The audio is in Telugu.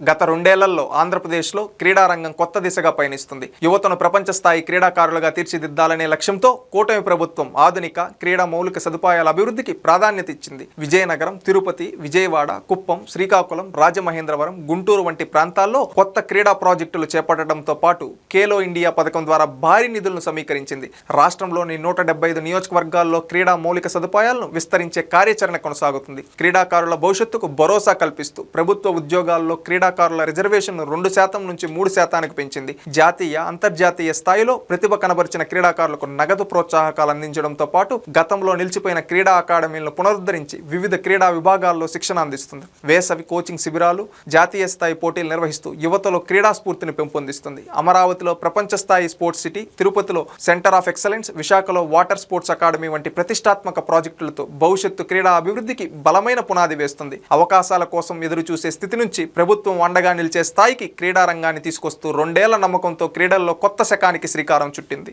గత రెండేళ్లలో ఆంధ్రప్రదేశ్లో క్రీడారంగం కొత్త దిశగా పయనిస్తుంది. యువతను ప్రపంచ స్థాయి క్రీడాకారులుగా తీర్చిదిద్దాలనే లక్ష్యంతో కూటమి ప్రభుత్వం ఆధునిక క్రీడా మౌలిక సదుపాయాల అభివృద్ధికి ప్రాధాన్యత ఇచ్చింది. విజయనగరం, తిరుపతి, విజయవాడ, కుప్పం, శ్రీకాకుళం, రాజమహేంద్రవరం, గుంటూరు వంటి ప్రాంతాల్లో కొత్త క్రీడా ప్రాజెక్టులు చేపట్టడంతో పాటు ఖేలో ఇండియా పథకం ద్వారా భారీ నిధులను సమీకరించింది. రాష్ట్రంలోని 175 నియోజకవర్గాల్లో క్రీడా మౌలిక సదుపాయాలను విస్తరించే కార్యాచరణ కొనసాగుతుంది. క్రీడాకారుల భవిష్యత్తుకు భరోసా కల్పిస్తూ ప్రభుత్వ ఉద్యోగాల్లో క్రీడాకారుల రిజర్వేషన్ 2% నుంచి 3%కి పెంచింది. జాతీయ, అంతర్జాతీయ స్థాయిలో ప్రతిభ కనబరిచిన క్రీడాకారులకు నగదు ప్రోత్సాహకాలు అందించడంతో పాటు గతంలో నిలిచిపోయిన క్రీడా అకాడమీలను పునరుద్ధరించి వివిధ క్రీడా విభాగాల్లో శిక్షణ అందిస్తుంది. వేసవి కోచింగ్ శిబిరాలు, జాతీయ స్థాయి పోటీలు నిర్వహిస్తూ యువతలో క్రీడా స్ఫూర్తిని పెంపొందిస్తుంది. అమరావతిలో ప్రపంచ స్థాయి స్పోర్ట్స్ సిటీ, తిరుపతిలో సెంటర్ ఆఫ్ ఎక్సలెన్స్, విశాఖలో వాటర్ స్పోర్ట్స్ అకాడమీ వంటి ప్రతిష్టాత్మక ప్రాజెక్టులతో భవిష్యత్తు క్రీడా అభివృద్ధికి బలమైన పునాది వేస్తుంది. అవకాశాల కోసం ఎదురు చూసే స్థితి నుంచి ప్రభుత్వం అండగా నిలిచే స్థాయికి క్రీడా రంగాన్ని తీసుకొస్తూ రెండేళ్ల నమ్మకంతో క్రీడల్లో కొత్త శకానికి శ్రీకారం చుట్టింది.